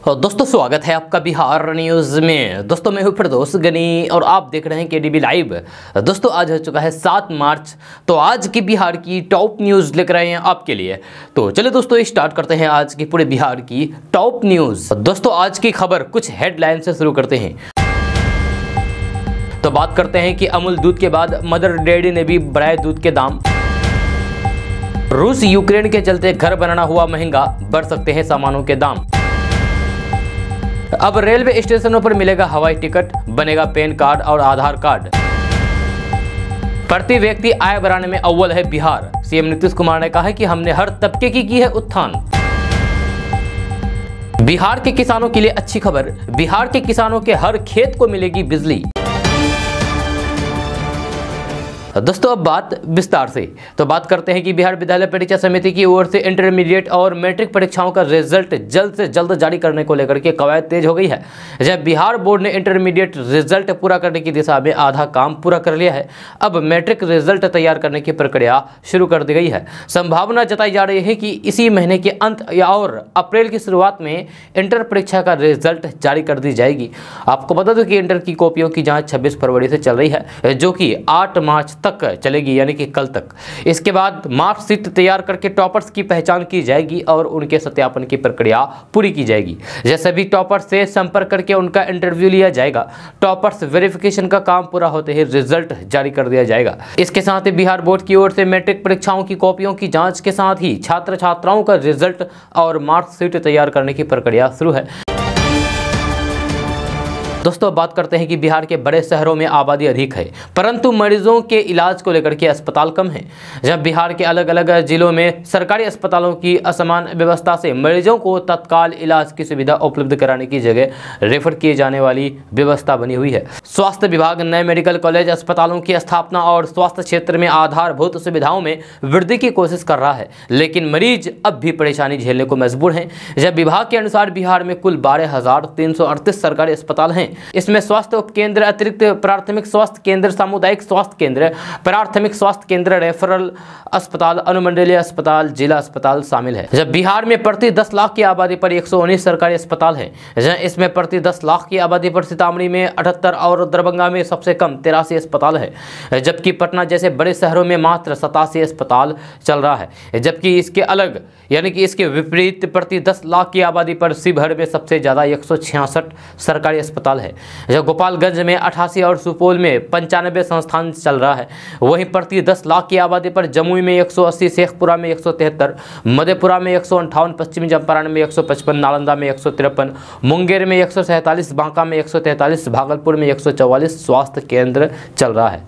और दोस्तों स्वागत है आपका बिहार न्यूज़ में। दोस्तों मैं हूं फिरदौस गनी और आप देख रहे हैं केडीबी लाइव। दोस्तों आज हो चुका है 7 मार्च, तो आज की बिहार की टॉप न्यूज़ लेकर आए हैं आपके लिए। तो चलिए दोस्तों स्टार्ट करते हैं आज की पूरे बिहार की टॉप न्यूज़। दोस्तों आज की खबर कुछ हेडलाइन से शुरू करते हैं। तो बात करते हैं कि अमूल दूध के बाद मदर डेयरी ने भी बढ़ाए दूध के दाम। रूस यूक्रेन के चलते घर बनाना हुआ महंगा, बढ़ सकते हैं सामानों के दाम। अब रेलवे स्टेशनों पर मिलेगा हवाई टिकट, बनेगा पैन कार्ड और आधार कार्ड। प्रति व्यक्ति आय बढ़ाने में अव्वल है बिहार, सीएम नीतीश कुमार ने कहा है कि हमने हर तबके की है उत्थान। बिहार के किसानों के लिए अच्छी खबर, बिहार के किसानों के हर खेत को मिलेगी बिजली। दोस्तों अब बात विस्तार से तो बात करते हैं कि बिहार विद्यालय परीक्षा समिति की ओर से इंटरमीडिएट और मैट्रिक परीक्षाओं का रिजल्ट जल्द से जल्द जारी करने को लेकर के कवायद तेज हो गई है। जब बिहार बोर्ड ने इंटरमीडिएट रिजल्ट पूरा करने की दिशा में आधा काम पूरा कर लिया है, अब मैट्रिक रिजल्ट तैयार करने की प्रक्रिया शुरू कर दी गई है। संभावना जताई जा रही है कि इसी महीने के अंत या और अप्रैल की शुरुआत में इंटर परीक्षा का रिजल्ट जारी कर दी जाएगी। आपको बता दूं कि इंटर की कॉपियों की जाँच 26 फरवरी से चल रही है, जो कि 8 मार्च तक चलेगी, यानी कि कल तक। इसके बाद मार्कशीट तैयार करके टॉपर्स की पहचान की जाएगी और उनके सत्यापन की प्रक्रिया पूरी की जाएगी। जैसे भी टॉपर्स से संपर्क करके उनका इंटरव्यू लिया जाएगा। टॉपर्स वेरिफिकेशन का काम पूरा होते ही रिजल्ट जारी कर दिया जाएगा। इसके साथ ही बिहार बोर्ड की ओर से मैट्रिक परीक्षाओं की कॉपियों की जांच के साथ ही छात्र छात्राओं का रिजल्ट और मार्कशीट तैयार करने की प्रक्रिया शुरू है। दोस्तों बात करते हैं कि बिहार के बड़े शहरों में आबादी अधिक है, परंतु मरीजों के इलाज को लेकर के अस्पताल कम है। जब बिहार के अलग अलग जिलों में सरकारी अस्पतालों की असमान व्यवस्था से मरीजों को तत्काल इलाज की सुविधा उपलब्ध कराने की जगह रेफर किए जाने वाली व्यवस्था बनी हुई है। स्वास्थ्य विभाग नए मेडिकल कॉलेज अस्पतालों की स्थापना और स्वास्थ्य क्षेत्र में आधारभूत सुविधाओं में वृद्धि की कोशिश कर रहा है, लेकिन मरीज अब भी परेशानी झेलने को मजबूर हैं। जब विभाग के अनुसार बिहार में कुल 12,338 सरकारी अस्पताल हैं। इसमें स्वास्थ्य उपकेंद्र, अतिरिक्त प्राथमिक स्वास्थ्य केंद्र, सामुदायिक स्वास्थ्य केंद्र, प्राथमिक स्वास्थ्य केंद्र, रेफरल अस्पताल, अनुमंडलीय अस्पताल, जिला अस्पताल शामिल है। जब बिहार में प्रति 10 लाख की आबादी पर 119 सरकारी अस्पताल हैं, जहां इसमें प्रति 10 लाख की आबादी पर सीतामढ़ी में 78 और दरभंगा में सबसे कम 83 अस्पताल है, जबकि पटना जैसे बड़े शहरों में मात्र 87 अस्पताल चल रहा है। जबकि इसके अलग यानी कि इसके विपरीत प्रति 10 लाख की आबादी पर शिवहर में सबसे ज्यादा 166 सरकारी अस्पताल है, जब गोपालगंज में 88 और सुपौल में 95 संस्थान चल रहा है। वहीं प्रति 10 लाख की आबादी पर जमुई में 180, शेखपुरा में 173, मधेपुरा में 158, पश्चिमी चंपारण में 155, नालंदा में 153, मुंगेर में 147, बांका में 143, भागलपुर में 144 स्वास्थ्य केंद्र चल रहा है।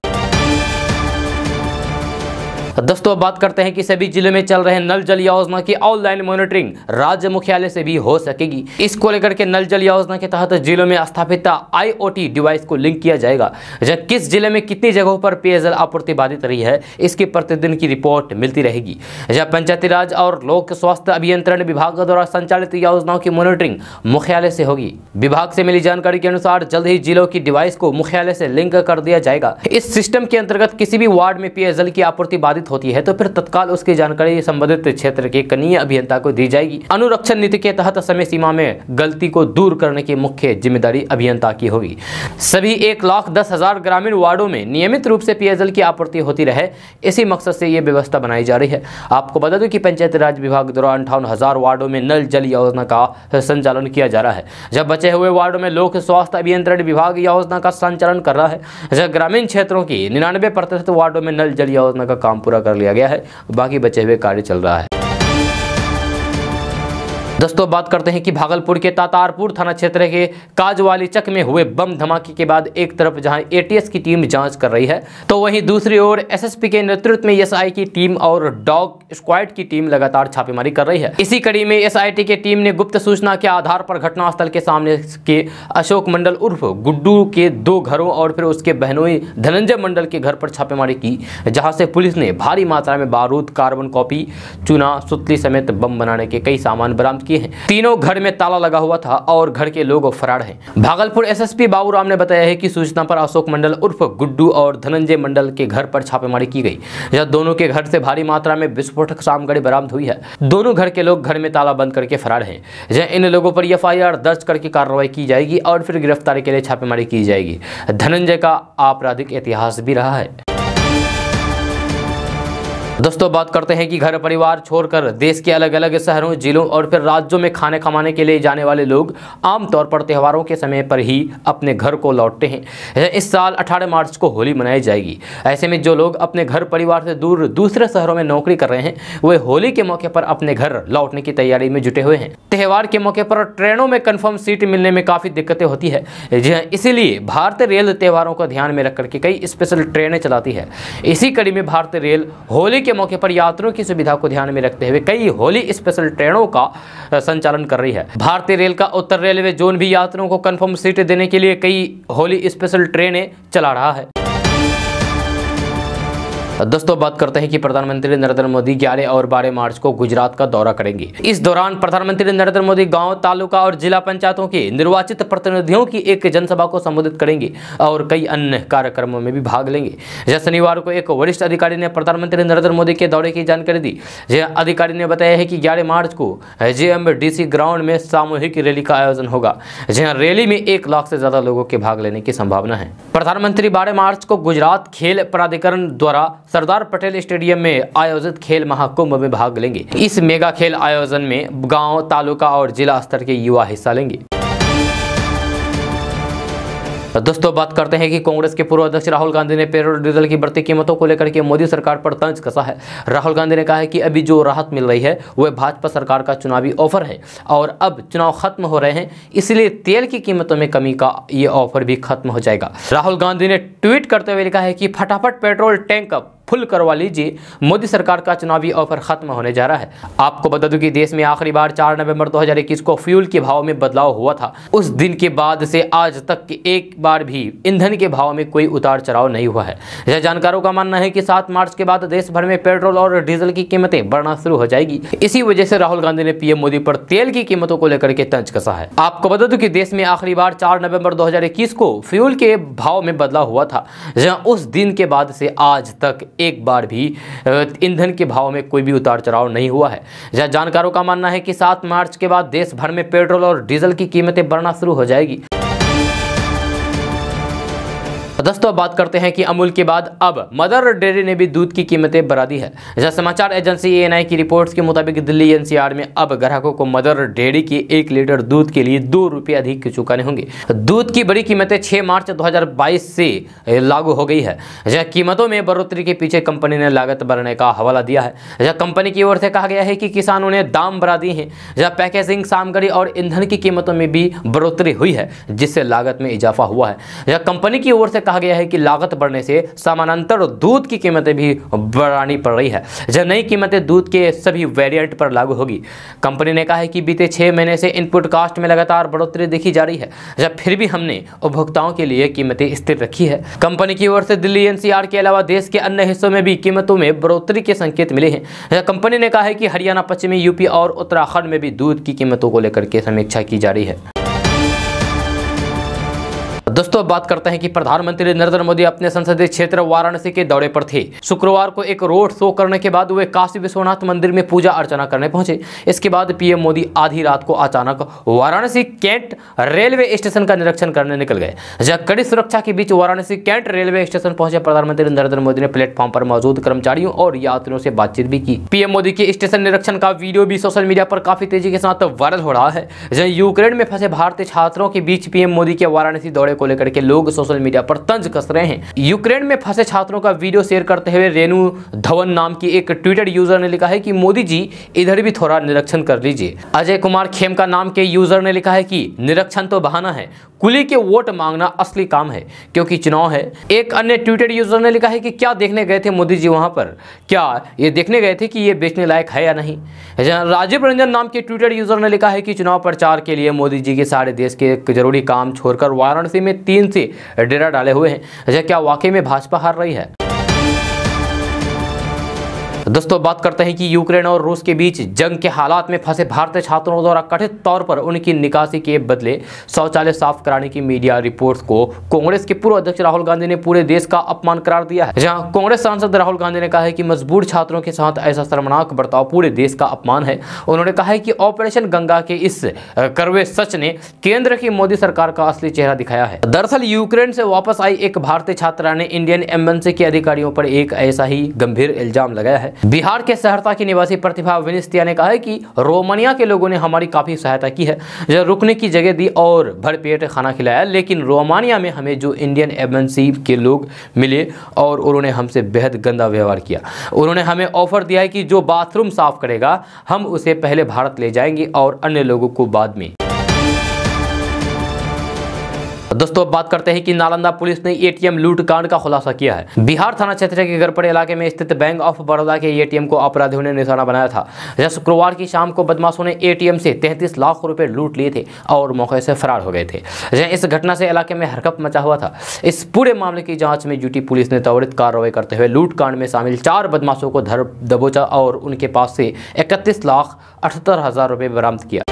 दोस्तों बात करते हैं कि सभी जिलों में चल रहे नल जल योजना की ऑनलाइन मॉनिटरिंग राज्य मुख्यालय से भी हो सकेगी। इसको लेकर के नल जल योजना के तहत जिलों में स्थापित IoT डिवाइस को लिंक किया जाएगा। जब किस जिले में कितनी जगहों पर पेयजल आपूर्ति बाधित रही है, इसकी प्रतिदिन की रिपोर्ट मिलती रहेगी। जब पंचायती राज और लोक स्वास्थ्य अभियंत्रण विभाग द्वारा संचालित योजनाओं की मॉनिटरिंग मुख्यालय से होगी। विभाग से मिली जानकारी के अनुसार जल्द ही जिलों की डिवाइस को मुख्यालय से लिंक कर दिया जाएगा। इस सिस्टम के अंतर्गत किसी भी वार्ड में पेयजल की आपूर्ति बाधित होती है तो फिर तत्काल उसकी जानकारी संबंधित क्षेत्र के कनीय अभियंता को दी जाएगी। अनुरक्षण नीति के तहत समय सीमा में गलती को दूर करने की मुख्य जिम्मेदारी अभियंता की होगी। सभी 1,10,000 ग्रामीण वार्डों में नियमित रूप से पेयजल की आपूर्ति होती रहे, इसी मकसद से यह व्यवस्था बनाई जा रही है। आपको बता दूं कि पंचायती राज विभाग द्वारा 58,000 वार्डों में नल जल योजना का संचालन किया जा रहा है। जब बचे हुए वार्डों में लोक स्वास्थ्य अभियंत्रण विभाग योजना का संचालन कर रहा है। जब ग्रामीण क्षेत्रों की 99% वार्डों में नल जल योजना का काम पूरा कर लिया गया है, बाकी बचे हुए कार्य चल रहा है। दोस्तों बात करते हैं कि भागलपुर के तातारपुर थाना क्षेत्र के काजवाली चक में हुए बम धमाके के बाद एक तरफ जहां ATS की टीम जांच कर रही है, तो वहीं दूसरी ओर SSP के नेतृत्व में SI की टीम और डॉग स्क्वाड की टीम लगातार छापेमारी कर रही है। इसी कड़ी में SIT की टीम ने गुप्त सूचना के आधार पर घटनास्थल के सामने के अशोक मंडल उर्फ गुड्डू के 2 घरों और फिर उसके बहनोई धनंजय मंडल के घर पर छापेमारी की, जहां से पुलिस ने भारी मात्रा में बारूद, कार्बन कॉपी, चूना, सुतली समेत बम बनाने के कई सामान बरामद किए हैं। तीनों घर में ताला लगा हुआ था और घर के लोग फरार हैं। भागलपुर एसएसपी बाबूराम ने बताया है कि सूचना पर अशोक मंडल उर्फ गुड्डू और धनंजय मंडल के घर पर छापेमारी की गई, जहां दोनों के घर से भारी मात्रा में विस्फोटक सामग्री बरामद हुई है। दोनों घर के लोग घर में ताला बंद करके फरार हैं। जहां इन लोगों पर एफआईआर दर्ज करके कार्रवाई की जाएगी और फिर गिरफ्तारी के लिए छापेमारी की जाएगी। धनंजय का आपराधिक इतिहास भी रहा है। दोस्तों बात करते हैं कि घर परिवार छोड़कर देश के अलग अलग शहरों, जिलों और फिर राज्यों में खाने कमाने के लिए जाने वाले लोग आमतौर पर त्योहारों के समय पर ही अपने घर को लौटते हैं। इस साल 18 मार्च को होली मनाई जाएगी। ऐसे में जो लोग अपने घर परिवार से दूर दूसरे शहरों में नौकरी कर रहे हैं, वे होली के मौके पर अपने घर लौटने की तैयारी में जुटे हुए हैं। त्यौहार के मौके पर ट्रेनों में कन्फर्म सीट मिलने में काफ़ी दिक्कतें होती है। इसीलिए भारतीय रेल त्योहारों को ध्यान में रखकर के कई स्पेशल ट्रेनें चलाती है। इसी कड़ी में भारतीय रेल होली के मौके पर यात्रियों की सुविधा को ध्यान में रखते हुए कई होली स्पेशल ट्रेनों का संचालन कर रही है। भारतीय रेल का उत्तर रेलवे जोन भी यात्रियों को कंफर्म सीट देने के लिए कई होली स्पेशल ट्रेनें चला रहा है। दोस्तों बात करते हैं कि प्रधानमंत्री नरेंद्र मोदी 11 और 12 मार्च को गुजरात का दौरा करेंगे। इस दौरान प्रधानमंत्री नरेंद्र मोदी गांव, तालुका और जिला पंचायतों के निर्वाचित प्रतिनिधियों की एक जनसभा को संबोधित करेंगे और कई अन्य कार्यक्रमों में भी भाग लेंगे। जैसे शनिवार को एक वरिष्ठ अधिकारी ने प्रधानमंत्री नरेंद्र मोदी के दौरे की जानकारी दी। अधिकारी ने बताया है कि 11 मार्च को JMDC ग्राउंड में सामूहिक रैली का आयोजन होगा, जहाँ रैली में 1 लाख से ज्यादा लोगों के भाग लेने की संभावना है। प्रधानमंत्री 12 मार्च को गुजरात खेल प्राधिकरण द्वारा सरदार पटेल स्टेडियम में आयोजित खेल महाकुंभ में भाग लेंगे। इस मेगा खेल आयोजन में गांव, तालुका और जिला स्तर के युवा हिस्सा लेंगे। दोस्तों बात करते हैं कि कांग्रेस के पूर्व अध्यक्ष राहुल गांधी ने पेट्रोल डीजल की बढ़ती कीमतों को लेकर के मोदी सरकार पर तंज कसा है। राहुल गांधी ने कहा है कि अभी जो राहत मिल रही है वह भाजपा सरकार का चुनावी ऑफर है और अब चुनाव खत्म हो रहे हैं, इसलिए तेल की कीमतों में कमी का ये ऑफर भी खत्म हो जाएगा। राहुल गांधी ने ट्वीट करते हुए लिखा है कि फटाफट पेट्रोल टैंक फुल करवा लीजिए, मोदी सरकार का चुनावी ऑफर खत्म होने जा रहा है। आपको बता दूं कि देश में आखिरी बार 4 नवंबर 2021 को फ्यूल के भाव में बदलाव हुआ था। उस दिन के बाद से आज तक के एक बार भी ईंधन के भाव में कोई उतार चढ़ाव नहीं हुआ है। यह जानकारों का मानना है कि 7 मार्च के बाद देश भर में पेट्रोल और डीजल की कीमतें बढ़ना शुरू हो जाएगी। इसी वजह से राहुल गांधी ने पीएम मोदी पर तेल की कीमतों को लेकर के तंज कसा है। आपको बता दूं कि देश में आखिरी बार 4 नवंबर 2021 को फ्यूल के भाव में बदलाव हुआ था, जहां उस दिन के बाद से आज तक एक बार भी ईंधन के भाव में कोई भी उतार चढ़ाव नहीं हुआ है। जहां जानकारों का मानना है कि 7 मार्च के बाद देश भर में पेट्रोल और डीजल की कीमतें बढ़ना शुरू हो जाएगी। दोस्तों बात करते हैं कि अमूल के बाद अब मदर डेयरी ने भी दूध की कीमतें बढ़ा दी है। जहां समाचार एजेंसी ANI की रिपोर्ट्स के मुताबिक दिल्ली NCR में अब ग्राहकों को मदर डेयरी के 1 लीटर दूध के लिए 2 रुपये अधिक चुकाने होंगे। दूध की बड़ी कीमतें 6 मार्च 2022 से लागू हो गई है। जहां कीमतों में बढ़ोतरी के पीछे कंपनी ने लागत बढ़ने का हवाला दिया है। जहां कंपनी की ओर से कहा गया है कि किसानों ने दाम बढ़ा दिए हैं। जहां पैकेजिंग, सामग्री और ईंधन की कीमतों में भी बढ़ोतरी हुई है, जिससे लागत में इजाफा हुआ है। जहां कंपनी की ओर से कहा गया है कि लागत बढ़ने से समानांतर दूध की कीमतें भी बढ़ानी पड़ रही है। जब नई कीमतें दूध के सभी वेरिएंट पर लागू होगी। कंपनी ने कहा है कि बीते 6 महीने से इनपुट कॉस्ट में लगातार बढ़ोतरी देखी जा रही है, जब फिर भी हमने उपभोक्ताओं के लिए कीमतें स्थिर रखी है। कंपनी की ओर से दिल्ली NCR के अलावा देश के अन्य हिस्सों में भी कीमतों में बढ़ोतरी के संकेत मिले हैं। कंपनी ने कहा है कि हरियाणा, पश्चिमी UP और उत्तराखंड में भी दूध की कीमतों को लेकर के समीक्षा की जा रही है। दोस्तों बात करते हैं कि प्रधानमंत्री नरेंद्र मोदी अपने संसदीय क्षेत्र वाराणसी के दौरे पर थे। शुक्रवार को एक रोड शो करने के बाद वे काशी विश्वनाथ मंदिर में पूजा अर्चना करने पहुंचे। इसके बाद पीएम मोदी आधी रात को अचानक वाराणसी कैंट रेलवे स्टेशन का निरीक्षण करने निकल गए। जहां कड़ी सुरक्षा के बीच वाराणसी कैंट रेलवे स्टेशन पहुंचे प्रधानमंत्री नरेंद्र मोदी ने प्लेटफॉर्म पर मौजूद कर्मचारियों और यात्रियों से बातचीत भी की। पीएम मोदी के स्टेशन निरीक्षण का वीडियो भी सोशल मीडिया पर काफी तेजी के साथ वायरल हो रहा है। जहां यूक्रेन में फंसे भारतीय छात्रों के बीच पीएम मोदी के वाराणसी दौरे को लेकर के लोग सोशल मीडिया पर तंज कस रहे हैं। यूक्रेन में फंसे छात्रों का वीडियो शेयर करते हुए रेणु धवन नाम की एक ट्विटर यूजर ने लिखा है कि मोदी जी इधर भी थोड़ा निरीक्षण कर लीजिए। अजय कुमार खेमका नाम के यूजर ने लिखा है कि निरीक्षण तो बहाना है, कुली के वोट मांगना असली काम है क्योंकि चुनाव है। एक अन्य ट्विटर यूजर ने लिखा है कि क्या देखने गए थे मोदी जी वहां पर, क्या ये देखने गए थे कि ये बेचने लायक है या नहीं। राजीव रंजन नाम के ट्विटर यूजर ने लिखा है कि चुनाव प्रचार के लिए मोदी जी के सारे देश के एक जरूरी काम छोड़कर वाराणसी में 3 से डेरा डाले हुए हैं। क्या वाकई में भाजपा हार रही है। दोस्तों बात करते हैं कि यूक्रेन और रूस के बीच जंग के हालात में फंसे भारतीय छात्रों द्वारा कथित तौर पर उनकी निकासी के बदले शौचालय साफ कराने की मीडिया रिपोर्ट्स को कांग्रेस के पूर्व अध्यक्ष राहुल गांधी ने पूरे देश का अपमान करार दिया है। जहां कांग्रेस सांसद राहुल गांधी ने कहा है कि मजबूर छात्रों के साथ ऐसा शर्मनाक बर्ताव पूरे देश का अपमान है। उन्होंने कहा है कि ऑपरेशन गंगा के इस कड़वे सच ने केंद्र की मोदी सरकार का असली चेहरा दिखाया है। दरअसल यूक्रेन से वापस आई एक भारतीय छात्रा ने इंडियन एम्बेसी के अधिकारियों पर एक ऐसा ही गंभीर इल्जाम लगाया है। बिहार के सहरसा की निवासी प्रतिभा विनिस्तिया ने कहा है कि रोमानिया के लोगों ने हमारी काफी सहायता की है, जो रुकने की जगह दी और भरपेट खाना खिलाया, लेकिन रोमानिया में हमें जो इंडियन एम्बेसी के लोग मिले और उन्होंने हमसे बेहद गंदा व्यवहार किया। उन्होंने हमें ऑफर दिया है कि जो बाथरूम साफ करेगा हम उसे पहले भारत ले जाएंगे और अन्य लोगों को बाद में। दोस्तों बात करते हैं कि नालंदा पुलिस ने एटीएम लूट कांड का खुलासा किया है। बिहार थाना क्षेत्र के गरपड़े इलाके में स्थित बैंक ऑफ बड़ौदा के एटीएम को अपराधियों ने निशाना बनाया था। जहां शुक्रवार की शाम को बदमाशों ने एटीएम से 33 लाख रुपए लूट लिए थे और मौके से फरार हो गए थे। जहां इस घटना से इलाके में हरकत मचा हुआ था। इस पूरे मामले की जांच में जुटी पुलिस ने त्वरित कार्रवाई करते हुए लूट कांड में शामिल 4 बदमाशों को धर दबोचा और उनके पास से 31,78,000 रुपए बरामद किया।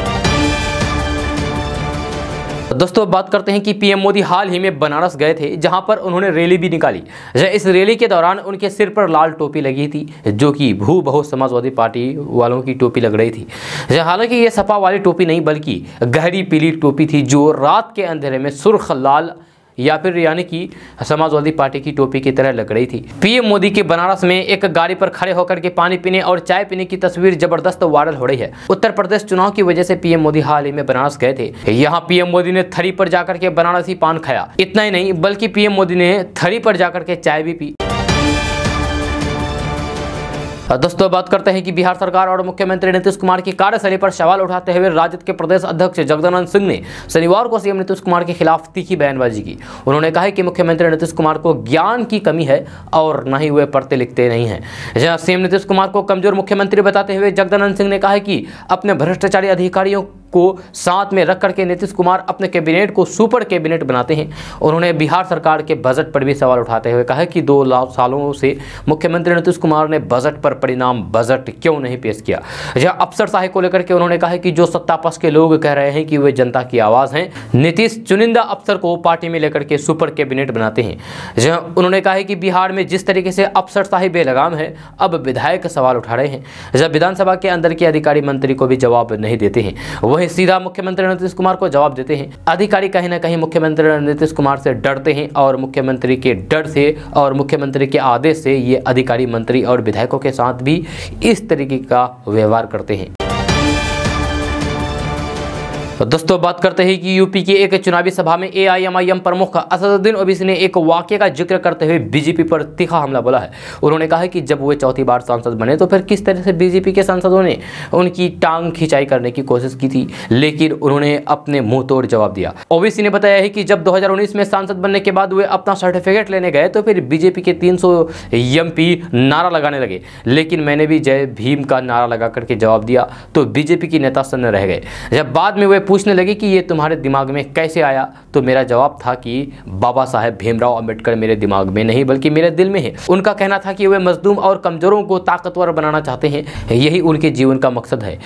दोस्तों बात करते हैं कि पीएम मोदी हाल ही में बनारस गए थे, जहां पर उन्होंने रैली भी निकाली। इस रैली के दौरान उनके सिर पर लाल टोपी लगी थी, जो कि भू समाजवादी पार्टी वालों की टोपी लग रही थी। हालांकि ये सपा वाली टोपी नहीं बल्कि गहरी पीली टोपी थी, जो रात के अंधेरे में सुर्ख लाल या फिर यानी कि समाजवादी पार्टी की टोपी की तरह लग रही थी। पीएम मोदी के बनारस में एक गाड़ी पर खड़े होकर के पानी पीने और चाय पीने की तस्वीर जबरदस्त वायरल हो रही है। उत्तर प्रदेश चुनाव की वजह से पीएम मोदी हाल ही में बनारस गए थे। यहाँ पीएम मोदी ने थरी पर जाकर के बनारसी पान खाया। इतना ही नहीं बल्कि पीएम मोदी ने थरी पर जाकर के चाय भी पी। दोस्तों बात करते हैं कि बिहार सरकार और मुख्यमंत्री नीतीश कुमार की कार्यशैली पर सवाल उठाते हुए राजद के प्रदेश अध्यक्ष जगदानंद सिंह ने शनिवार को सीएम नीतीश कुमार के खिलाफ तीखी बयानबाजी की। उन्होंने कहा कि मुख्यमंत्री नीतीश कुमार को ज्ञान की कमी है और न ही वे पढ़ते लिखते नहीं हैं। जहां सीएम नीतीश कुमार को कमजोर मुख्यमंत्री बताते हुए जगदानंद सिंह ने कहा कि अपने भ्रष्टाचारी अधिकारियों को साथ में रख करके नीतीश कुमार अपने कैबिनेट को सुपर कैबिनेट बनाते हैं। उन्होंने बिहार सरकार के बजट पर भी सवाल उठाते हुए कहा कि 2 सालों से मुख्यमंत्री नीतीश कुमार ने बजट पर परिणाम बजट क्यों नहीं पेश किया। यह अफसरशाही को लेकर के उन्होंने कहा कि जो सत्तापक्ष के लोग कह रहे हैं कि वे जनता की आवाज़ हैं, नीतीश चुनिंदा अफसर को पार्टी में लेकर के सुपर कैबिनेट बनाते हैं। जहां उन्होंने कहा कि बिहार में जिस तरीके से अफसरशाही बेलगाम है, अब विधायक सवाल उठा रहे हैं, जब विधानसभा के अंदर के अधिकारी मंत्री को भी जवाब नहीं देते हैं, वहीं सीधा मुख्यमंत्री नीतीश कुमार को जवाब देते हैं। अधिकारी कहीं ना कहीं मुख्यमंत्री नीतीश कुमार से डरते हैं और मुख्यमंत्री के डर से और मुख्यमंत्री के आदेश से ये अधिकारी मंत्री और विधायकों के साथ भी इस तरीके का व्यवहार करते हैं। तो दोस्तों बात करते हैं कि यूपी की एक चुनावी सभा में एआईएमआईएम प्रमुख असदुद्दीन ओवैसी ने एक वाकये का जिक्र करते हुए बीजेपी पर तीखा हमला बोला है। उन्होंने कहा कि जब वे चौथी बार सांसद बने तो फिर किस तरह से बीजेपी के सांसदों ने उनकी टांग खिंचाई करने की कोशिश की थी, लेकिन उन्होंने अपने मुंह तोड़ जवाब दिया। ओवैसी ने बताया है कि जब 2019 में सांसद बनने के बाद वे अपना सर्टिफिकेट लेने गए तो फिर बीजेपी के 300 एमपी नारा लगाने लगे, लेकिन मैंने भी जय भीम का नारा लगा करके जवाब दिया तो बीजेपी की नेता सन्न रह गए। जब बाद में वे पूछने लगे कि ये तुम्हारे दिमाग में कैसे आया, तो मेरा जवाब था कि बाबा साहेब भीमराव अंबेडकर मेरे दिमाग में नहीं बल्कि मेरे दिल में है। उनका कहना था कि वे मजलूम और कमजोरों को ताकतवर बनाना चाहते हैं, यही उनके जीवन का मकसद है।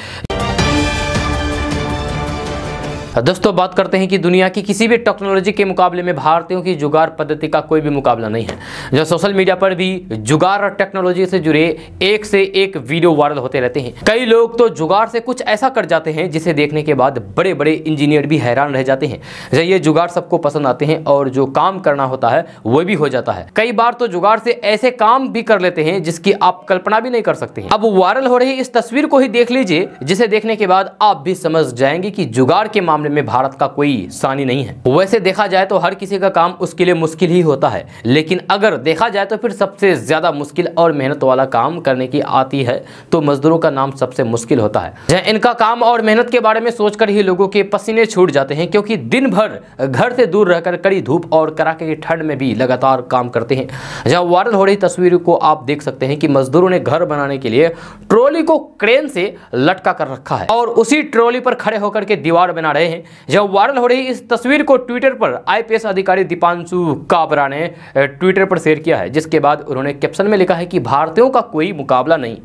दोस्तों बात करते हैं कि दुनिया की किसी भी टेक्नोलॉजी के मुकाबले में भारतीयों की जुगाड़ पद्धति का कोई भी मुकाबला नहीं है। जो सोशल मीडिया पर भी जुगाड़ और टेक्नोलॉजी से जुड़े एक से एक वीडियो वायरल होते रहते हैं। कई लोग तो जुगाड़ से कुछ ऐसा कर जाते हैं जिसे देखने के बाद बड़े बड़े इंजीनियर भी हैरान रह जाते हैं। ये जुगाड़ सबको पसंद आते हैं और जो काम करना होता है वो भी हो जाता है। कई बार तो जुगाड़ से ऐसे काम भी कर लेते हैं जिसकी आप कल्पना भी नहीं कर सकते हैं। अब वायरल हो रही इस तस्वीर को ही देख लीजिए, जिसे देखने के बाद आप भी समझ जाएंगे कि जुगाड़ के मामले में भारत का कोई सानी नहीं है। वैसे देखा जाए तो हर किसी का काम उसके लिए मुश्किल ही होता है, लेकिन अगर देखा जाए तो फिर सबसे ज्यादा मुश्किल और मेहनत वाला काम करने की आती है तो मजदूरों का नाम सबसे मुश्किल होता है। जहाँ इनका काम और मेहनत के बारे में सोचकर ही लोगों के पसीने छूट जाते हैं, क्योंकि दिन भर घर से दूर रहकर कड़ी धूप और कड़ाके की ठंड में भी लगातार काम करते हैं। जहाँ वायरल हो रही तस्वीरों को आप देख सकते हैं कि मजदूरों ने घर बनाने के लिए ट्रॉली को क्रेन से लटका कर रखा है और उसी ट्रॉली पर खड़े होकर के दीवार बना रहे हैं। जब वायरल हो रही इस तस्वीर को ट्विटर पर आईपीएस अधिकारी दीपांशु काबरा ने ट्विटर पर शेयर किया है, जिसके बाद उन्होंने कैप्शन में लिखा है कि भारतीयों का कोई मुकाबला नहीं।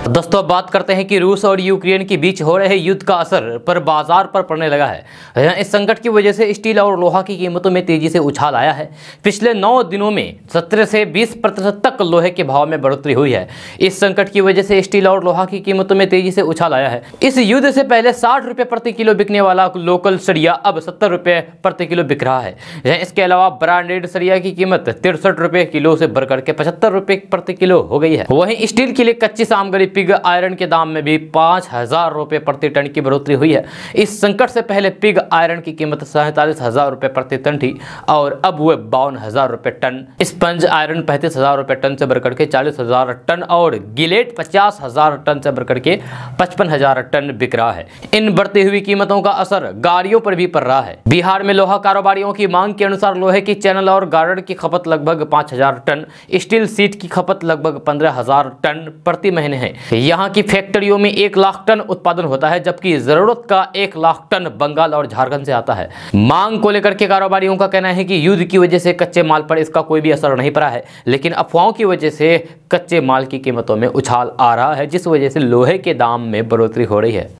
दोस्तों अब बात करते हैं कि रूस और यूक्रेन के बीच हो रहे युद्ध का असर पर बाजार पर पड़ने लगा है। इस संकट की वजह से स्टील और लोहा की कीमतों में तेजी से उछाल आया है। पिछले 9 दिनों में 17 से 20% तक लोहे के भाव में बढ़ोतरी हुई है। इस संकट की वजह से स्टील और लोहा की कीमतों में तेजी से उछाल आया है। इस युद्ध से पहले 60 रुपये प्रति किलो बिकने वाला लोकल सरिया अब 70 रुपये प्रति किलो बिक रहा है। इसके अलावा ब्रांडेड सरिया की कीमत 63 रुपये किलो से बढ़कर के 75 रुपये प्रति किलो हो गई है। वहीं स्टील के लिए कच्ची सामग्री पिग आयरन के दाम में भी 5000 रुपये प्रति टन की बढ़ोतरी हुई है। इस संकट से पहले पिग आयरन की कीमत 47,000 रुपये प्रति टन थी और अब वह 52,000 रुपये टन। स्पंज आयरन 35,000 रुपये टन से बढ़कर के 40,000 टन और गिलेट 50,000 टन से बढ़कर के 55,000 टन बिक रहा है। इन बढ़ती हुई कीमतों का असर गाड़ियों पर भी पड़ रहा है। बिहार में लोहा कारोबारियों की मांग के अनुसार लोहे की चैनल और गार्डर की खपत लगभग 5,000 टन, स्टील सीट की खपत लगभग 15,000 टन प्रति महीने है। यहाँ की फैक्ट्रियों में 1 लाख टन उत्पादन होता है, जबकि जरूरत का 1 लाख टन बंगाल और झारखंड से आता है। मांग को लेकर के कारोबारियों का कहना है कि युद्ध की वजह से कच्चे माल पर इसका कोई भी असर नहीं पड़ा है, लेकिन अफवाहों की वजह से कच्चे माल की कीमतों में उछाल आ रहा है, जिस वजह से लोहे के दाम में बढ़ोतरी हो रही है।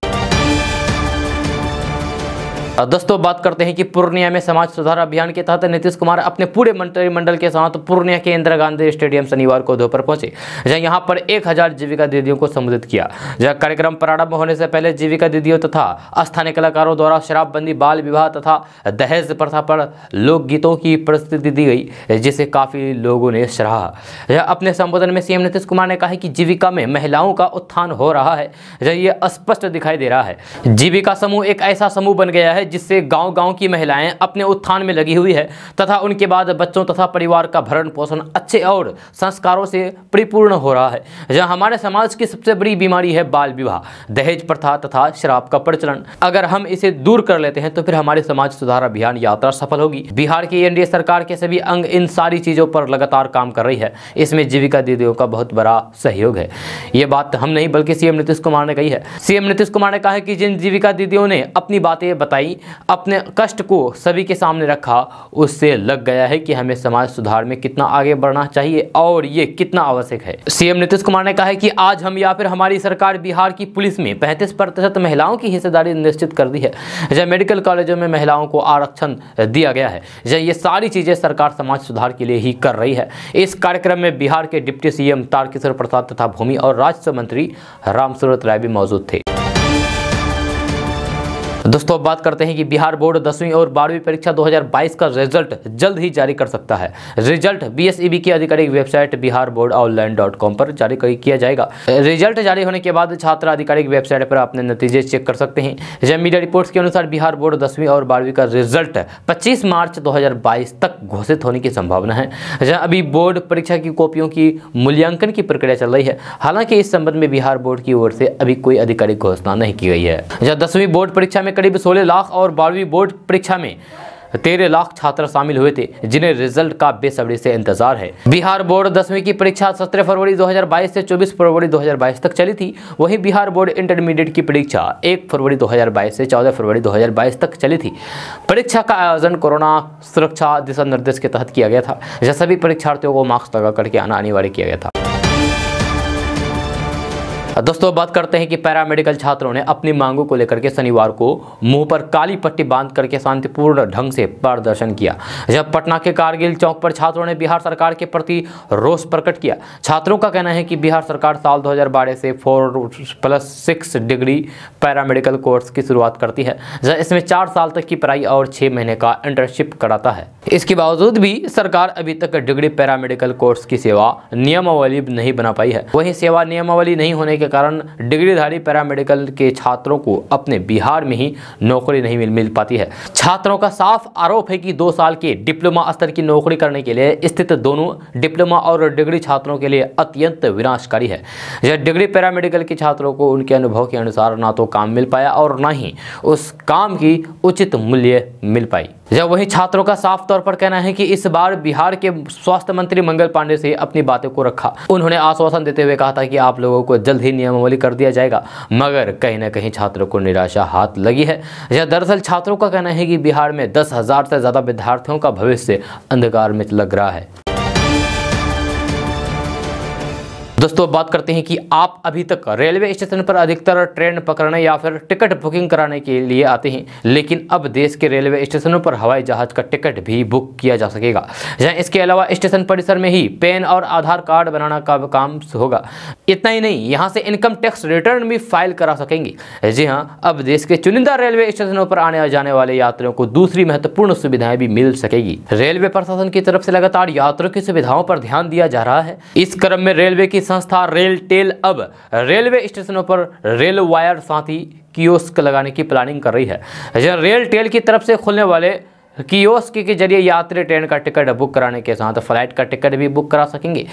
दोस्तों बात करते हैं कि पूर्णिया में समाज सुधार अभियान के तहत नीतीश कुमार अपने पूरे मंत्रिमंडल के साथ पूर्णिया के इंदिरा गांधी स्टेडियम शनिवार को दोपहर पहुंचे, जहां यहां पर 1000 जीविका दीदियों को संबोधित किया। जहां कार्यक्रम प्रारंभ होने से पहले जीविका दीदियों तथा स्थानीय कलाकारों द्वारा शराबबंदी, बाल विवाह तथा दहेज प्रथा पर लोकगीतों की प्रस्तुति दी गई, जिसे काफी लोगों ने सराहा। अपने संबोधन में सीएम नीतीश कुमार ने कहा कि जीविका में महिलाओं का उत्थान हो रहा है, ये स्पष्ट दिखाई दे रहा है। जीविका समूह एक ऐसा समूह बन गया है जिससे गांव-गांव की महिलाएं अपने उत्थान में लगी हुई है तथा उनके बाद बच्चों तथा परिवार का भरण पोषण अच्छे और संस्कारों से परिपूर्ण हो रहा है। जहां हमारे समाज की सबसे बड़ी बीमारी है बाल विवाह, दहेज प्रथा तथा शराब का प्रचलन। अगर हम इसे दूर कर लेते हैं तो फिर हमारी समाज सुधार अभियान यात्रा सफल होगी। बिहार की एनडीए सरकार के सभी अंग इन सारी चीजों पर लगातार काम कर रही है। इसमें जीविका दीदियों का बहुत बड़ा सहयोग है। ये बात हम नहीं बल्कि सीएम नीतीश कुमार ने कही है। सीएम नीतीश कुमार ने कहा है कि जिन जीविका दीदियों ने अपनी बातें बताई, अपने कष्ट को सभी के सामने रखा, उससे लग गया है कि हमें समाज सुधार में कितना आगे बढ़ना चाहिए और ये कितना आवश्यक है। सीएम नीतीश कुमार ने कहा है कि आज हम या फिर हमारी सरकार बिहार की पुलिस में 35% महिलाओं की हिस्सेदारी निश्चित कर दी है। जब मेडिकल कॉलेजों में महिलाओं को आरक्षण दिया गया है, जब ये सारी चीजें सरकार समाज सुधार के लिए ही कर रही है। इस कार्यक्रम में बिहार के डिप्टी सीएम तारकिशोर प्रसाद तथा भूमि और राजस्व मंत्री रामसूरत राय भी मौजूद थे। दोस्तों बात करते हैं कि बिहार बोर्ड 10वीं और 12वीं परीक्षा 2022 का रिजल्ट जल्द ही जारी कर सकता है। रिजल्ट बीएसईबी की आधिकारिक वेबसाइट biharboardonline.com पर जारी किया जाएगा। रिजल्ट जारी होने के बाद छात्र आधिकारिक वेबसाइट पर अपने नतीजे चेक कर सकते हैं। जब मीडिया रिपोर्ट्स के अनुसार बिहार बोर्ड 10वीं और 12वीं का रिजल्ट 25 मार्च 2022 तक घोषित होने की संभावना है। जहाँ अभी बोर्ड परीक्षा की कॉपियों की मूल्यांकन की प्रक्रिया चल रही है। हालांकि इस संबंध में बिहार बोर्ड की ओर से अभी कोई आधिकारिक घोषणा नहीं की गई है। जहाँ 10वीं बोर्ड परीक्षा में करीब 16 लाख और 12वीं बोर्ड परीक्षा में 13 लाख छात्र शामिल हुए थे, जिन्हें रिजल्ट का बेसब्री से इंतजार है। बिहार बोर्ड 10वीं की परीक्षा 17 फरवरी 2022 से 24 फरवरी 2022 तक चली थी। वहीं बिहार बोर्ड इंटरमीडिएट की परीक्षा 1 फरवरी 2022 से 14 फरवरी 2022 तक चली थी। परीक्षा का आयोजन कोरोना सुरक्षा दिशा निर्देश के तहत किया गया था, जहाँ सभी परीक्षार्थियों को मास्क लगा करके आना अनिवार्य किया गया था। दोस्तों बात करते हैं कि पैरामेडिकल छात्रों ने अपनी मांगों को लेकर के शनिवार को मुंह पर काली पट्टी बांध करके शांतिपूर्ण ढंग से प्रदर्शन किया। जब पटना के कारगिल चौक पर छात्रों ने बिहार सरकार के प्रति रोष प्रकट किया। छात्रों का कहना है कि बिहार सरकार साल 2012 से 4+6 डिग्री पैरामेडिकल कोर्स की शुरुआत करती है, इसमें 4 साल तक की पढ़ाई और 6 महीने का इंटर्नशिप कराता है। इसके बावजूद भी सरकार अभी तक डिग्री पैरामेडिकल कोर्स की सेवा नियमावली नहीं बना पाई है। वहीं सेवा नियमावली नहीं होने के कारण डिग्रीधारी पैरामेडिकल के छात्रों को अपने बिहार में ही नौकरी नहीं मिल पाती है। छात्रों का साफ आरोप है कि 2 साल के डिप्लोमा स्तर की नौकरी करने के लिए स्थित दोनों डिप्लोमा और डिग्री छात्रों के लिए अत्यंत विनाशकारी है। यह डिग्री पैरामेडिकल के छात्रों को उनके अनुभव के अनुसार ना तो काम मिल पाया और ना ही उस काम की उचित मूल्य मिल पाई। जब वहीं छात्रों का साफ तौर पर कहना है कि इस बार बिहार के स्वास्थ्य मंत्री मंगल पांडे से अपनी बातों को रखा। उन्होंने आश्वासन देते हुए कहा था कि आप लोगों को जल्द ही नियमावली कर दिया जाएगा, मगर कहीं न कहीं छात्रों को निराशा हाथ लगी है। दरअसल छात्रों का कहना है कि बिहार में 10,000 से ज्यादा विद्यार्थियों का भविष्य अंधकार में लग रहा है। दोस्तों बात करते हैं कि आप अभी तक रेलवे स्टेशन पर अधिकतर ट्रेन पकड़ने या फिर टिकट बुकिंग कराने के लिए आते हैं, लेकिन अब देश के रेलवे स्टेशनों पर हवाई जहाज का टिकट भी बुक किया जा सकेगा। जहां इसके अलावा स्टेशन परिसर में ही पैन और आधार कार्ड बनाना का काम होगा। इतना ही नहीं, यहां से इनकम टैक्स रिटर्न भी फाइल करा सकेंगे। जी हाँ, अब देश के चुनिंदा रेलवे स्टेशनों पर आने जाने वाले यात्रियों को दूसरी महत्वपूर्ण सुविधाएं भी मिल सकेगी। रेलवे प्रशासन की तरफ से लगातार यात्रियों की सुविधाओं पर ध्यान दिया जा रहा है। इस क्रम में रेलवे की संस्था रेलटेल अब रेलवे स्टेशनों पर रेल वायर साथ ही कियोस्क लगाने की प्लानिंग कर रही है। रेलटेल की तरफ से खुलने वाले कियोस्क के जरिए यात्री ट्रेन का टिकट बुक कराने के साथ फ्लाइट का टिकट भी बुक करा सकेंगे।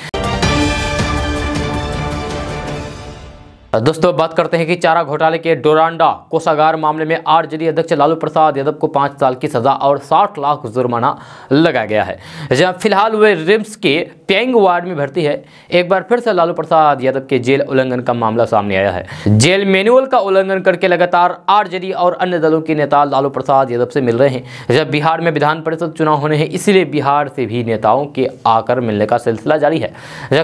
दोस्तों बात करते हैं कि चारा घोटाले के डोरांडा कोषागार मामले में आरजेडी अध्यक्ष लालू प्रसाद यादव को 5 साल की सजा और 60 लाख जुर्माना लगाया गया है। जहां फिलहाल वे रिम्स के पेंग वार्ड में भर्ती है। एक बार फिर से लालू प्रसाद यादव के जेल उल्लंघन का मामला सामने आया है। जेल मैनुअल का उल्लंघन करके लगातार आरजेडी और अन्य दलों के नेता लालू प्रसाद यादव से मिल रहे हैं। जब बिहार में विधान परिषद चुनाव होने हैं, इसलिए बिहार से भी नेताओं के आकर मिलने का सिलसिला जारी है।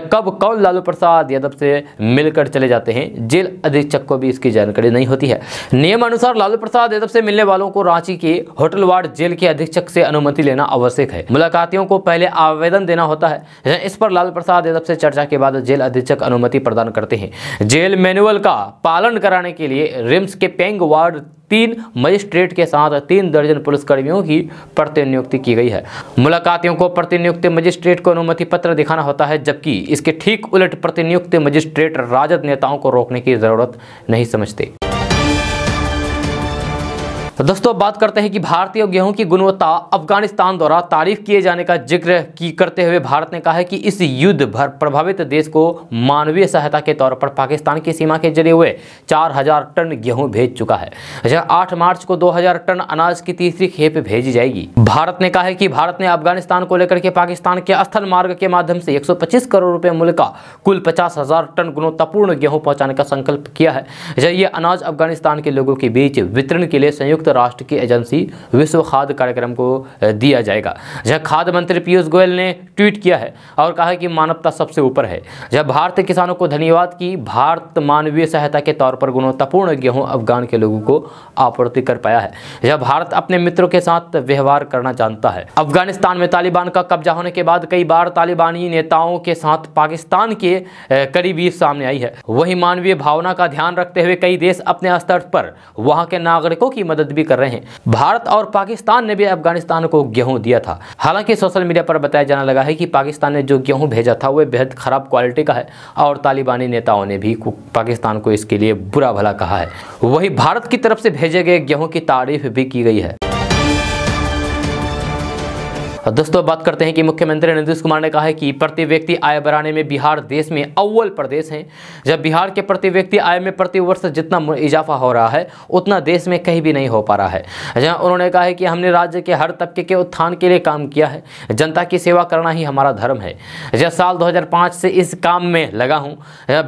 कब कौन लालू प्रसाद यादव से मिलकर चले जाते हैं, जेल अधीक्षक को भी इसकी जानकारी नहीं होती है। नियमानुसार लालू प्रसाद यादव से मिलने वालों को रांची के होटल वार्ड जेल के अधीक्षक से अनुमति लेना आवश्यक है। मुलाकातियों को पहले आवेदन देना होता है। इस पर लालू प्रसाद यादव से चर्चा के बाद जेल अधीक्षक अनुमति प्रदान करते हैं। जेल मैनुअल का पालन कराने के लिए रिम्स के पेंग वार्ड 3 मजिस्ट्रेट के साथ 3 दर्जन पुलिसकर्मियों की प्रतिनियुक्ति की गई है। मुलाकातियों को प्रतिनियुक्त मजिस्ट्रेट को अनुमति पत्र दिखाना होता है, जबकि इसके ठीक उलट प्रतिनियुक्त मजिस्ट्रेट राजद नेताओं को रोकने की जरूरत नहीं समझते। तो दोस्तों बात करते हैं कि भारतीय गेहूं की गुणवत्ता अफगानिस्तान द्वारा तारीफ किए जाने का जिक्र करते हुए भारत ने कहा है कि इस युद्ध भर प्रभावित देश को मानवीय सहायता के तौर पर पाकिस्तान की सीमा के जरिए हुए 4000 टन गेहूं भेज चुका है। 8 मार्च को 2000 टन अनाज की तीसरी खेप भेजी जाएगी। भारत ने कहा है कि भारत ने अफगानिस्तान को लेकर के पाकिस्तान के स्थल मार्ग के माध्यम से 125 करोड़ रुपए मूल्य का कुल 50,000 टन गुणवत्तापूर्ण गेहूं पहुंचाने का संकल्प किया है। ये अनाज अफगानिस्तान के लोगों के बीच वितरण के लिए संयुक्त राष्ट्र की एजेंसी विश्व खाद्य कार्यक्रम को दिया जाएगा। जहां खाद्य मंत्री पीयूष गोयल ने ट्वीट किया है और कहा है कि मानवता सबसे ऊपर है। जब भारतीय किसानों को धन्यवाद कि भारत मानवीय सहायता के तौर पर गुणवत्तापूर्ण गेहूं अफगान के लोगों को आपूर्ति कर पाया है। जब भारत अपने मित्रों के साथ व्यवहार करना जानता है। अफगानिस्तान में तालिबान का कब्जा होने के बाद कई बार तालिबानी नेताओं के साथ पाकिस्तान के करीबी सामने आई है। वही मानवीय भावना का ध्यान रखते हुए कई देश अपने स्तर पर वहां के नागरिकों की मदद भी कर रहे हैं। भारत और पाकिस्तान ने भी अफगानिस्तान को गेहूं दिया था। हालांकि सोशल मीडिया पर बताया जाने लगा है कि पाकिस्तान ने जो गेहूं भेजा था वह बेहद खराब क्वालिटी का है और तालिबानी नेताओं ने भी पाकिस्तान को इसके लिए बुरा भला कहा है। वही भारत की तरफ से भेजे गए गेहूं की तारीफ भी की गई है। दोस्तों बात करते हैं कि मुख्यमंत्री नीतीश कुमार ने कहा है कि प्रति व्यक्ति आय बढ़ाने में बिहार देश में अव्वल प्रदेश है। जब बिहार के प्रति व्यक्ति आय में प्रति वर्ष जितना इजाफा हो रहा है उतना देश में कहीं भी नहीं हो पा रहा है। जहां उन्होंने कहा है कि हमने राज्य के हर तबके के उत्थान के लिए काम किया है। जनता की सेवा करना ही हमारा धर्म है। जब साल 2005 से इस काम में लगा हूँ।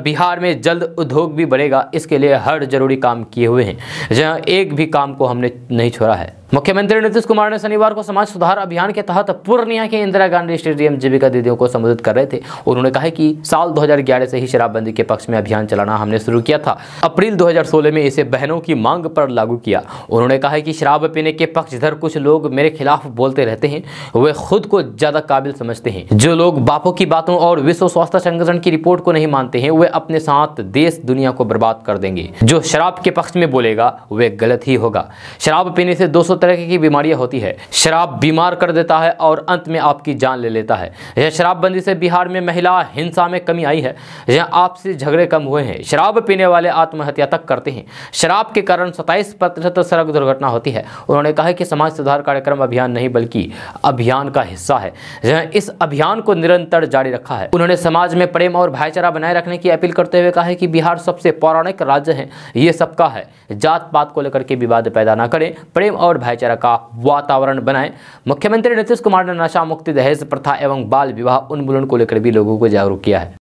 बिहार में जल्द उद्योग भी बढ़ेगा, इसके लिए हर जरूरी काम किए हुए हैं। जहाँ एक भी काम को हमने नहीं छोड़ा है। मुख्यमंत्री नीतीश कुमार ने शनिवार को समाज सुधार अभियान के तहत पूर्णिया के इंदिरा गांधी स्टेडियम जीविका दीदियों को संबोधित कर रहे थे। उन्होंने कहा कि साल 2011 से ही शराबबंदी के पक्ष में अभियान चलाना हमने शुरू किया था। अप्रैल 2016 में इसे बहनों की मांग पर लागू किया। उन्होंने कहा कि शराब पीने के पक्षधर कुछ लोग मेरे खिलाफ बोलते रहते हैं, वे खुद को ज्यादा काबिल समझते हैं। जो लोग बापों की बातों और विश्व स्वास्थ्य संगठन की रिपोर्ट को नहीं मानते हैं, वे अपने साथ देश दुनिया को बर्बाद कर देंगे। जो शराब के पक्ष में बोलेगा वे गलत ही होगा। शराब पीने से 200 तरह की बीमारियां होती है। शराब बीमार कर देता है और अंत में आपकी जान ले लेता है। यह शराबबंदी से बिहार में महिला हिंसा में कमी आई है। यह आपसी झगड़े कम हुए हैं। शराब पीने वाले आत्महत्या तक करते हैं। शराब के कारण 27% सड़क दुर्घटना होती है। उन्होंने कहा कि समाज सुधार कार्यक्रम अभियान नहीं बल्कि अभियान का हिस्सा है। यह इस अभियान को निरंतर जारी रखा है। उन्होंने समाज में प्रेम और भाईचारा बनाए रखने की अपील करते हुए कहा है कि बिहार सबसे पौराणिक राज्य है, ये सबका है। जात पात को लेकर के विवाद पैदा न करें, प्रेम और भाईचारा का वातावरण बनाएं। मुख्यमंत्री नीतीश कुमार ने नशा मुक्ति, दहेज प्रथा एवं बाल विवाह उन्मूलन को लेकर भी लोगों को जागरूक किया है।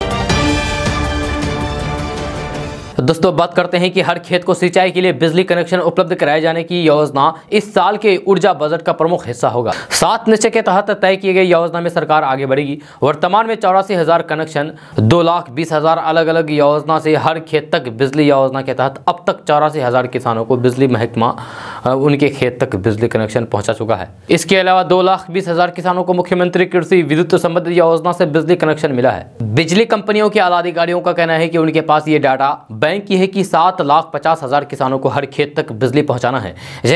दोस्तों बात करते हैं कि हर खेत को सिंचाई के लिए बिजली कनेक्शन उपलब्ध कराए जाने की योजना इस साल के ऊर्जा बजट का प्रमुख हिस्सा होगा। 7 निश्चय के तहत तय की गई योजना में सरकार आगे बढ़ेगी। वर्तमान में 84,000 कनेक्शन, 2,20,000 अलग अलग योजना से हर खेत तक बिजली योजना के तहत अब तक 84,000 किसानों को बिजली महकमा उनके खेत तक बिजली कनेक्शन पहुंचा चुका है। इसके अलावा 2,20,000 किसानों को मुख्यमंत्री कृषि विद्युत संबंधित योजना से बिजली कनेक्शन मिला है। बिजली कंपनियों के आला अधिकारियों का कहना है कि उनके पास ये डाटा बैंक की है कि 7,50,000 किसानों को हर खेत तक बिजली पहुंचाना है।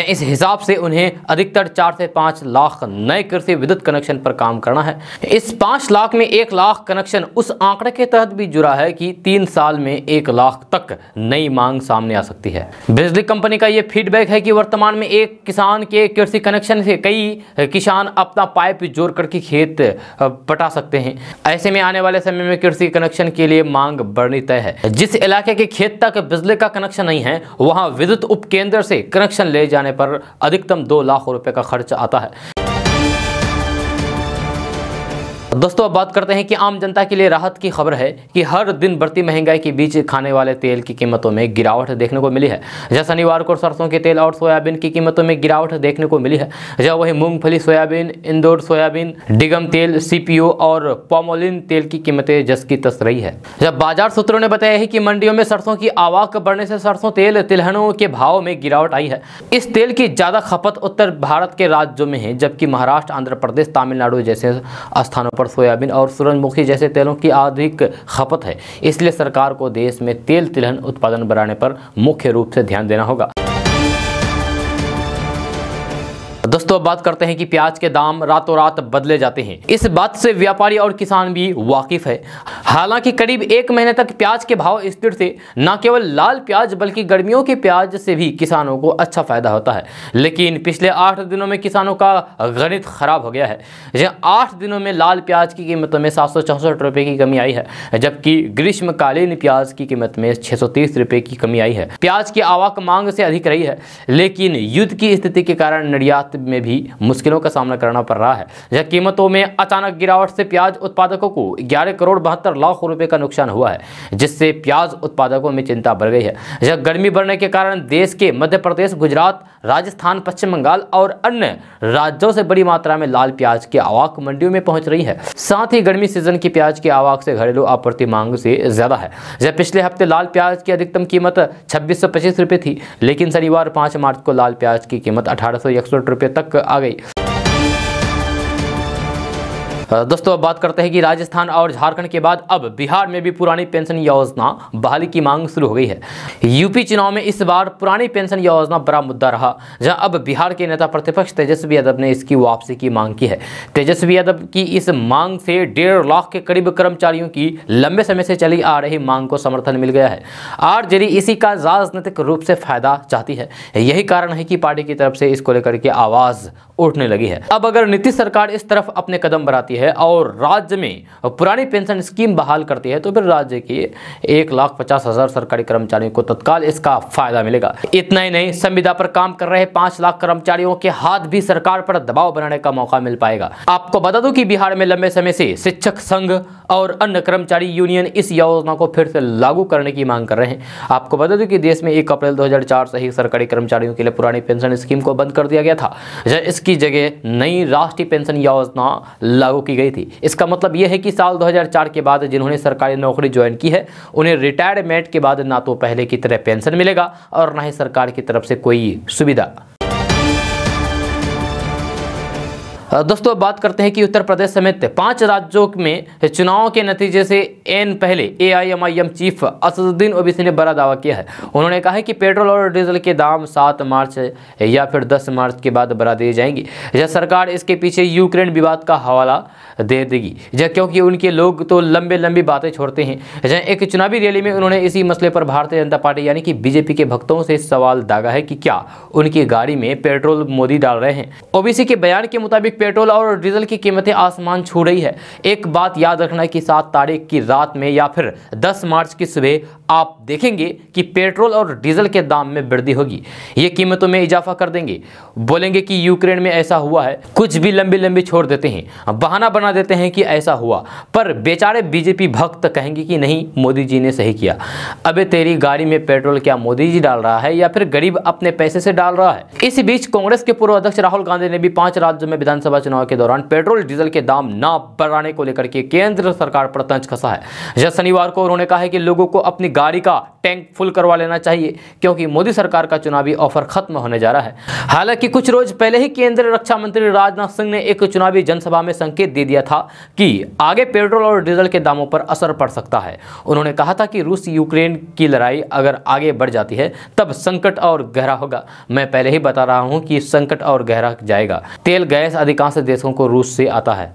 इस हिसाब से उन्हें अधिकतर 4 से 5 लाख नए कृषि विद्युत कनेक्शन पर काम करना है। इस 5 लाख में 1 लाख कनेक्शन उस आंकड़े के तहत भी जुड़ा है कि 3 साल में 1 लाख तक नई मांग सामने आ सकती है। बिजली कंपनी का यह फीडबैक है कि वर्तमान में एक किसान के कृषि कनेक्शन से कई किसान अपना पाइप जोड़ करके खेत पटा सकते हैं। ऐसे में आने वाले समय में कृषि कनेक्शन के लिए मांग बढ़नी तय है। जिस इलाके के खेत तक बिजली का कनेक्शन नहीं है, वहां विद्युत उपकेंद्र से कनेक्शन ले जाने पर अधिकतम 2 लाख रुपए का खर्च आता है। दोस्तों अब बात करते हैं कि आम जनता के लिए राहत की खबर है कि हर दिन बढ़ती महंगाई के बीच खाने वाले तेल की कीमतों में गिरावट देखने को मिली है। जहां शनिवार को सरसों के तेल और सोयाबीन की कीमतों में गिरावट देखने को मिली है। जहां वही मूंगफली सोयाबीन, इंदौर सोयाबीन, डिगम तेल, सीपीओ और पॉमोलिन तेल की कीमतें जस की तस रही है। जब बाजार सूत्रों ने बताया है कि मंडियों में सरसों की आवक बढ़ने से सरसों तेल तिलहनों के भाव में गिरावट आई है। इस तेल की ज्यादा खपत उत्तर भारत के राज्यों में है, जबकि महाराष्ट्र, आंध्र प्रदेश, तमिलनाडु जैसे स्थानों पर सोयाबीन और सूरजमुखी जैसे तेलों की अधिक खपत है। इसलिए सरकार को देश में तेल तिलहन उत्पादन बढ़ाने पर मुख्य रूप से ध्यान देना होगा। दोस्तों बात करते हैं कि प्याज के दाम रातों रात बदले जाते हैं। इस बात से व्यापारी और किसान भी वाकिफ है। हालांकि करीब 1 महीने तक प्याज के भाव स्थिर थे। न केवल लाल प्याज बल्कि गर्मियों के प्याज से भी किसानों को अच्छा फायदा होता है। लेकिन पिछले 8 दिनों में किसानों का गणित खराब हो गया है। 8 दिनों में लाल प्याज की कीमतों में 764 रुपए की कमी आई है, जबकि ग्रीष्मकालीन प्याज की कीमत में 630 रुपए की कमी आई है। प्याज की आवक मांग से अधिक रही है, लेकिन युद्ध की स्थिति के कारण निर्यात में भी मुश्किलों का सामना करना पड़ रहा है। जब कीमतों में अचानक गिरावट से प्याज उत्पादकों को 11 करोड़ 72 लाख रुपए का नुकसान हुआ है, जिससे प्याज उत्पादकों में चिंता बढ़ गई है। जब गर्मी बढ़ने के कारण देश के मध्य प्रदेश, गुजरात, राजस्थान, पश्चिम बंगाल और अन्य राज्यों से बड़ी मात्रा में लाल प्याज की आवक मंडियों में पहुंच रही है। साथ ही गर्मी सीजन की प्याज की आवक से घरेलू आपूर्ति मांग से ज्यादा है। जब पिछले हफ्ते लाल प्याज की अधिकतम कीमत 2625 रुपए थी, लेकिन शनिवार 5 मार्च को लाल प्याज की कीमत 1861 रुपए तक आ गई। दोस्तों अब बात करते हैं कि राजस्थान और झारखंड के बाद अब बिहार में भी पुरानी पेंशन योजना बहाली की मांग शुरू हो गई है। यूपी चुनाव में इस बार पुरानी पेंशन योजना बड़ा मुद्दा रहा, जहां अब बिहार के नेता प्रतिपक्ष तेजस्वी यादव ने इसकी वापसी की मांग की है। तेजस्वी यादव की इस मांग से 1.5 लाख के करीब कर्मचारियों की लंबे समय से चली आ रही मांग को समर्थन मिल गया है। आरजेडी इसी का राजनीतिक रूप से फायदा चाहती है। यही कारण है कि पार्टी की तरफ से इसको लेकर के आवाज उठने लगी है। अब अगर नीतीश सरकार इस तरफ अपने कदम बढ़ाती है और राज्य में पुरानी पेंशन स्कीम बहाल करती है, तो फिर राज्य के 1,50,000 सरकारी कर्मचारियों को तत्काल इसका फायदा मिलेगा। इतना ही नहीं, संविदा पर काम कर रहे 5 लाख कर्मचारियों के हाथ भी सरकार पर दबाव बनाने का मौका मिल पाएगा। आपको बता दूं कि बिहार में लंबे समय से शिक्षक संघ और अन्य कर्मचारी यूनियन इस योजना को फिर से लागू करने की मांग कर रहे हैं। आपको बता दूं कि देश में 1 अप्रैल 2004 से ही सरकारी कर्मचारियों के लिए पुरानी पेंशन स्कीम को बंद कर दिया गया था। इसकी जगह नई राष्ट्रीय पेंशन योजना लागू की गई थी। इसका मतलब यह है कि साल 2004 के बाद जिन्होंने सरकारी नौकरी ज्वाइन की है, उन्हें रिटायरमेंट के बाद ना तो पहले की तरह पेंशन मिलेगा और ना ही सरकार की तरफ से कोई सुविधा। दोस्तों बात करते हैं कि उत्तर प्रदेश समेत 5 राज्यों में चुनाव के नतीजे से एन पहले एआईएमआईएम चीफ असदुद्दीन ओवैसी ने बड़ा दावा किया है। उन्होंने कहा है कि पेट्रोल और डीजल के दाम 7 मार्च या फिर 10 मार्च के बाद बढ़ा दिए जाएंगे। यह सरकार इसके पीछे यूक्रेन विवाद का हवाला दे देगी, क्योंकि उनके लोग तो लंबी बातें छोड़ते हैं। एक चुनावी रैली में उन्होंने इसी मसले पर भारतीय जनता पार्टी यानी कि बीजेपी के भक्तों से सवाल दागा है कि क्या उनकी गाड़ी में पेट्रोल मोदी डाल रहे हैं। ओवैसी के बयान के मुताबिक पेट्रोल और डीजल की कीमतें आसमान छू रही है। एक बात याद रखना कि 7 तारीख की रात में या फिर 10 मार्च की सुबह आप देखेंगे कि पेट्रोल और डीजल के दाम में वृद्धि होगी। ये कीमतों में इजाफा कर देंगे। बोलेंगे कि यूक्रेन में ऐसा हुआ है, कुछ भी लंबी लंबी छोड़ देते हैं, बहाना बना देते हैं कि ऐसा हुआ। पर बेचारे बीजेपी भक्त कहेंगे कि नहीं, मोदी जी ने सही किया। अबे तेरी गाड़ी में पेट्रोल क्या मोदी जी डाल रहा है या फिर गरीब अपने पैसे से डाल रहा है? इस बीच कांग्रेस के पूर्व अध्यक्ष राहुल गांधी ने भी 5 राज्यों में विधानसभा चुनाव के दौरान पेट्रोल डीजल के दाम न बढ़ाने को लेकर के केंद्र सरकार पर तंज कसा है। जब शनिवार को उन्होंने कहा है कि लोगों को अपनी गाड़ी का टैंक फुल करवा लेना चाहिए क्योंकि मोदी सरकार का चुनावी ऑफर खत्म होने जा रहा है। हालांकि कुछ रोज पहले ही केंद्रीय रक्षा मंत्री राजनाथ सिंह ने एक चुनावी जनसभा में संकेत दे दिया था कि आगे पेट्रोल और डीजल के दामों पर असर पड़ सकता है। उन्होंने कहा था कि रूस यूक्रेन की लड़ाई अगर आगे बढ़ जाती है तब संकट और गहरा होगा। मैं पहले ही बता रहा हूं कि संकट और गहरा जाएगा। तेल गैस अधिकांश देशों को रूस से आता है।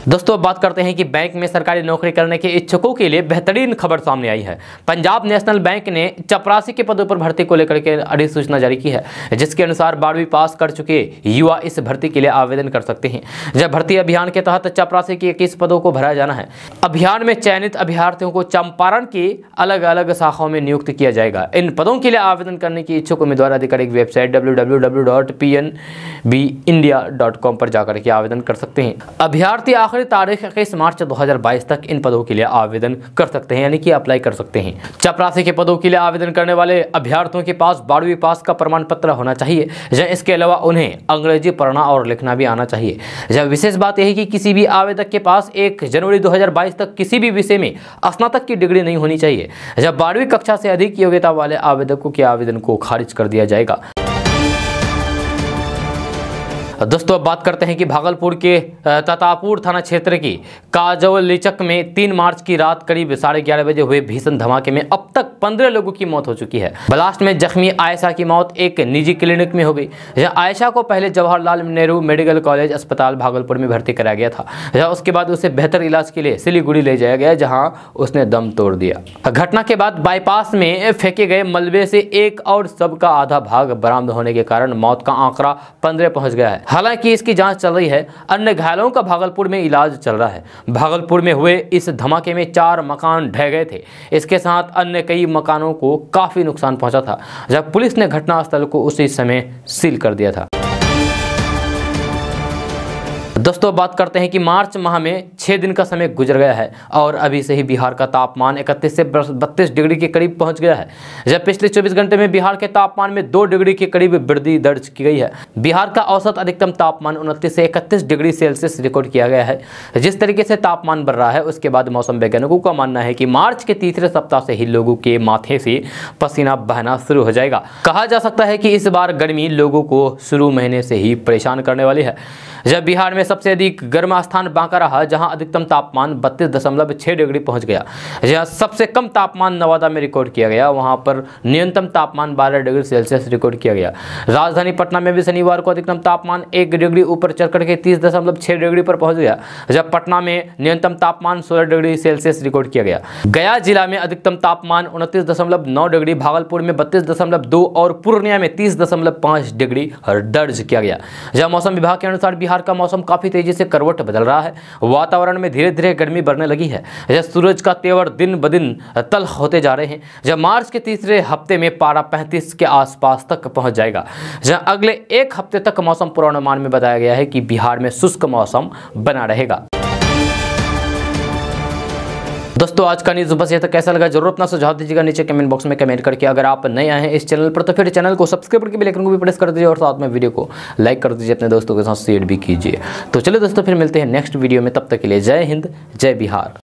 दोस्तों, बात करते हैं कि बैंक में सरकारी नौकरी करने के इच्छुकों के लिए बेहतरीन खबर सामने आई है। पंजाब नेशनल बैंक ने चपरासी के पदों पर भर्ती को लेकर के अधिसूचना जारी की है, जिसके अनुसार 12वीं पास कर चुके युवा इस भर्ती के लिए आवेदन कर सकते हैं। जब भर्ती अभियान के तहत चपरासी के 21 पदों को भरा जाना है। अभियान में चयनित अभ्यर्थियों को चंपारण की अलग अलग शाखाओं में नियुक्त किया जाएगा। इन पदों के लिए आवेदन करने की इच्छुक उम्मीदवार आधिकारिक वेबसाइट www.pnbindia.com पर जाकर के आवेदन कर सकते हैं। अभ्यर्थी आखिरी तारीख 21 मार्च 2022 तक इन पदों के लिए आवेदन कर सकते हैं, यानी कि अप्लाई कर सकते हैं। चपरासी के पदों के लिए आवेदन करने वाले अभ्यर्थियों के पास 12वीं पास का प्रमाण पत्र होना चाहिए। इसके अलावा उन्हें अंग्रेजी पढ़ना और लिखना भी आना चाहिए। विशेष बात यह है कि किसी भी आवेदक के पास 1 जनवरी 2022 तक किसी भी विषय में स्नातक की डिग्री नहीं होनी चाहिए। 12वीं कक्षा से अधिक योग्यता वाले आवेदकों के आवेदन को खारिज कर दिया जाएगा। दोस्तों, अब बात करते हैं कि भागलपुर के ततापुर थाना क्षेत्र की काजोलीचक में 3 मार्च की रात करीब 11:30 बजे हुए भीषण धमाके में अब तक 15 लोगों की मौत हो चुकी है। ब्लास्ट में जख्मी आयशा की मौत एक निजी क्लिनिक में हो गई। आयशा को पहले जवाहरलाल नेहरू मेडिकल कॉलेज अस्पताल भागलपुर में भर्ती कराया गया था। उसके बाद उसे बेहतर इलाज के लिए सिलीगुड़ी ले जाया गया, जहां उसने दम तोड़ दिया। घटना के बाद बाईपास में फेंके गए मलबे से एक और शव का आधा भाग बरामद होने के कारण मौत का आंकड़ा 15 पहुंच गया है। हालांकि इसकी जांच चल रही है। अन्य घायलों का भागलपुर में इलाज चल रहा है। भागलपुर में हुए इस धमाके में 4 मकान ढह गए थे। इसके साथ अन्य कई मकानों को काफी नुकसान पहुंचा था, जब पुलिस ने घटनास्थल को उसी समय सील कर दिया था। दोस्तों, बात करते हैं कि मार्च माह में 6 दिन का समय गुजर गया है और अभी से ही बिहार का तापमान 31 से 32 डिग्री के करीब पहुंच गया है। पिछले 24 घंटे में बिहार के तापमान में 2 डिग्री के करीब वृद्धि दर्ज की गई है। बिहार का औसत अधिकतम तापमान 29 से 31 डिग्री सेल्सियस रिकॉर्ड किया गया है। जिस तरीके से तापमान बढ़ रहा है, उसके बाद मौसम वैज्ञानिकों का मानना है कि मार्च के तीसरे सप्ताह से ही लोगों के माथे से पसीना बहना शुरू हो जाएगा। कहा जा सकता है कि इस बार गर्मी लोगों को शुरू महीने से ही परेशान करने वाली है। बिहार में सबसे अधिक गर्म स्थान बांका रहा, जहां अधिकतम तापमान 32.6 डिग्री पहुंच गया। जहां सबसे कम तापमान नवादा में रिकॉर्ड किया गया, वहां पर न्यूनतम तापमान 12 डिग्री सेल्सियस रिकॉर्ड किया गया। राजधानी पटना में भी शनिवार को अधिकतम तापमान 1 डिग्री ऊपर चढ़कर के 30.6 डिग्री पर पहुंच गया। पटना में न्यूनतम तापमान 16 डिग्री सेल्सियस रिकॉर्ड किया गया। गया जिला में अधिकतम तापमान 29.9 डिग्री, भागलपुर में 32.2 और पूर्णिया में 30.5 डिग्री दर्ज किया गया। मौसम विभाग के अनुसार बिहार का मौसम काफी तेजी से करवट बदल रहा है। वातावरण में धीरे धीरे गर्मी बढ़ने लगी है। सूरज का तेवर दिन ब दिन तल्ख होते जा रहे हैं। मार्च के तीसरे हफ्ते में पारा 35 के आसपास तक पहुंच जाएगा। अगले 1 हफ्ते तक मौसम पूर्वानुमान में बताया गया है कि बिहार में शुष्क मौसम बना रहेगा। दोस्तों, आज का न्यूज़ बस ये तक। कैसा लगा जरूर अपना सुझाव दीजिएगा नीचे कमेंट बॉक्स में कमेंट करके। अगर आप नए आए हैं इस चैनल पर तो फिर चैनल को सब्सक्राइब करके बेल आइकन को भी प्रेस कर दीजिए और साथ में वीडियो को लाइक कर दीजिए, अपने दोस्तों के साथ शेयर भी कीजिए। तो चलिए दोस्तों, फिर मिलते हैं नेक्स्ट वीडियो में। तब तक के लिए जय हिंद, जय बिहार।